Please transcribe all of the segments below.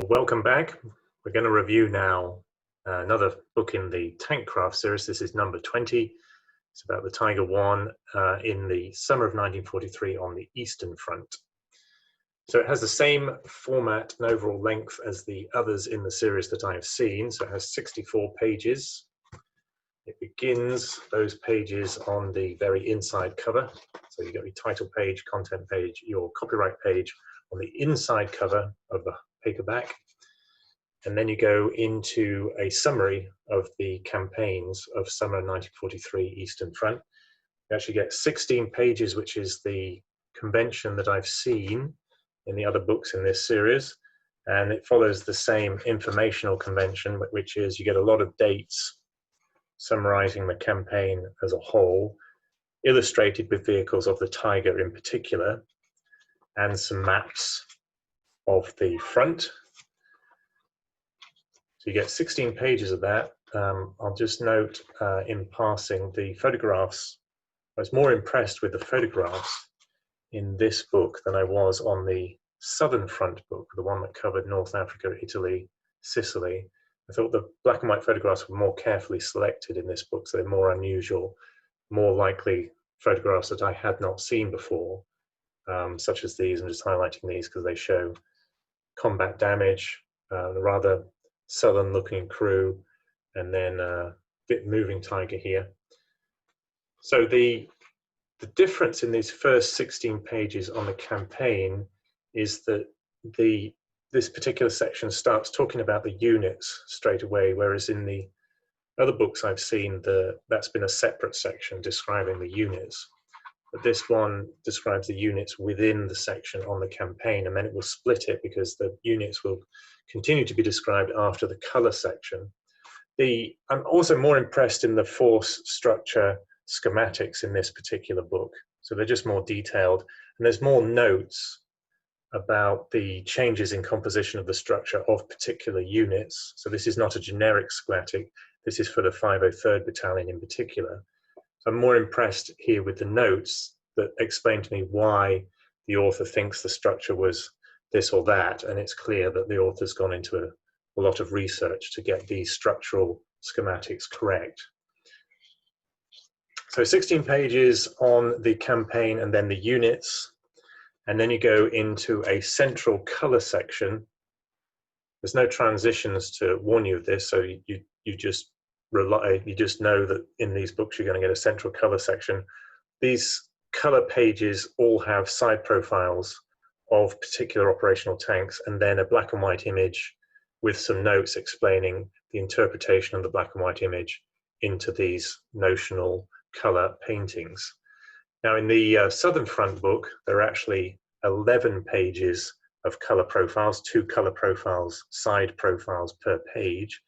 Welcome back. We're going to review now another book in the Tankcraft series. This is number 20. It's about the Tiger I in the summer of 1943 on the Eastern Front. So it has the same format and overall length as the others in the series that I have seen. So it has 64 pages. It begins those pages on the very inside cover. So you've got your title page, content page, your copyright page on the inside cover of the paperback. And then you go into a summary of the campaigns of summer 1943 Eastern Front. You actually get 16 pages, which is the convention that I've seen in the other books in this series. And it follows the same informational convention, which is you get a lot of dates summarizing the campaign as a whole, illustrated with vehicles of the Tiger in particular, and some maps of the front. So you get 16 pages of that. I'll just note in passing the photographs. I was more impressed with the photographs in this book than I was on the Southern Front book, the one that covered North Africa, Italy, Sicily. I thought the black and white photographs were more carefully selected in this book, so they're more unusual, more likely photographs that I had not seen before, such as these. I'm just highlighting these because they show combat damage, the rather southern looking crew, and then a bit moving Tiger here. So the difference in these first 16 pages on the campaign is that this particular section starts talking about the units straight away, whereas in the other books I've seen, that's been a separate section describing the units. But this one describes the units within the section on the campaign, and then it will split it because the units will continue to be described after the color section. I'm also more impressed in the force structure schematics in this particular book. So they're just more detailed, and there's more notes about the changes in composition of the structure of particular units. So this is not a generic schematic. This is for the 503rd Battalion in particular. So I'm more impressed here with the notes that explain to me why the author thinks the structure was this or that, and it's clear that the author's gone into a lot of research to get these structural schematics correct. So 16 pages on the campaign and then the units, and then you go into a central color section. There's no transitions to warn you of this, so you just know that in these books you're going to get a central color section. These color pages all have side profiles of particular operational tanks, and then a black and white image with some notes explaining the interpretation of the black and white image into these notional color paintings. Now in the Southern Front book, there are actually 11 pages of color profiles, 2 color profiles, side profiles per page.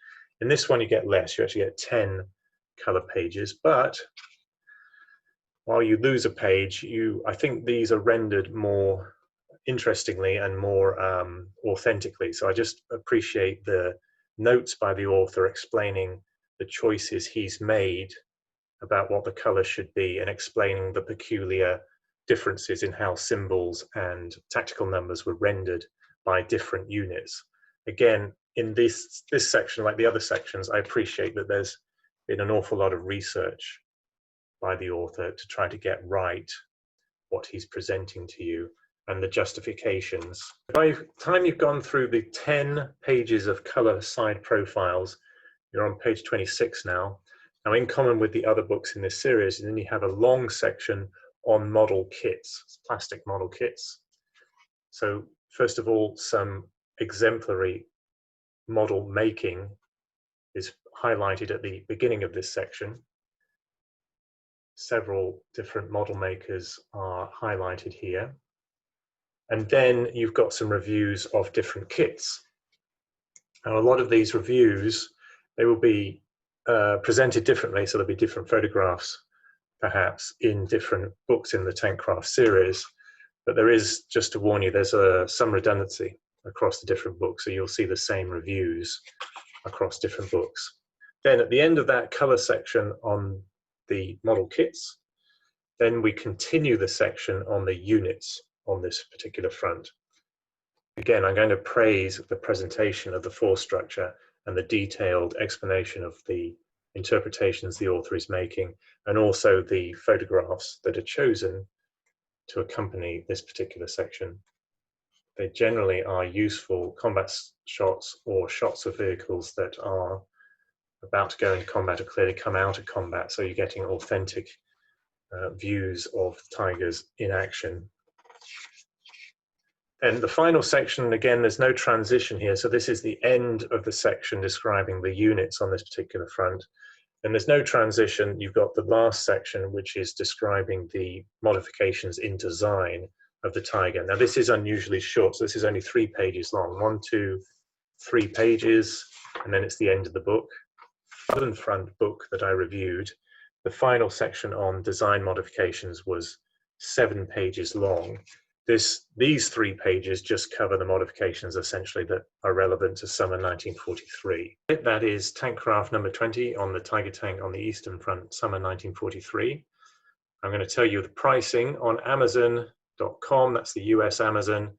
In this one you get less, you actually get 10 color pages, but while you lose a page, I think these are rendered more interestingly and more authentically. So I just appreciate the notes by the author explaining the choices he's made about what the color should be and explaining the peculiar differences in how symbols and tactical numbers were rendered by different units. Again, in this section, like the other sections, I appreciate that there's been an awful lot of research by the author to try to get right what he's presenting to you and the justifications. By the time you've gone through the 10 pages of color side profiles, you're on page 26 now. Now, in common with the other books in this series, and then you have a long section on model kits, plastic model kits. So first of all, some exemplary model making is highlighted at the beginning of this section. Several different model makers are highlighted here. And then you've got some reviews of different kits. Now, a lot of these reviews, they will be presented differently, so there'll be different photographs perhaps in different books in the Tankcraft series, but there is, just to warn you, there's some redundancy across the different books, so you'll see the same reviews across different books. Then at the end of that color section on the model kits, then we continue the section on the units on this particular front. Again, I'm going to praise the presentation of the force structure and the detailed explanation of the interpretations the author is making, and also the photographs that are chosen to accompany this particular section. They generally are useful combat shots or shots of vehicles that are about to go into combat or clearly come out of combat, so you're getting authentic views of tigers in action. And the final section, again, there's no transition here. So this is the end of the section describing the units on this particular front. And there's no transition. You've got the last section, which is describing the modifications in design of the Tiger. Now, this is unusually short. So this is only 3 pages long, 1, 2, 3 pages, and then it's the end of the book. The front book that I reviewed, the final section on design modifications was 7 pages long. These 3 pages just cover the modifications essentially that are relevant to summer 1943. That is Tankcraft number 20 on the Tiger tank on the Eastern Front, summer 1943. I'm going to tell you the pricing on Amazon.com, that's the US Amazon.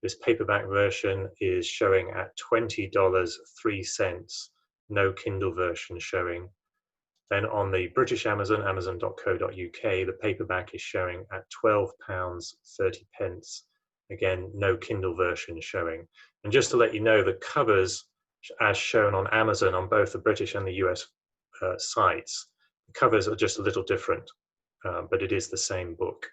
This paperback version is showing at $20.03, no Kindle version showing. Then on the British Amazon, amazon.co.uk, the paperback is showing at £12.30. Again, no Kindle version showing. And just to let you know, the covers, as shown on Amazon on both the British and the US sites, the covers are just a little different, but it is the same book.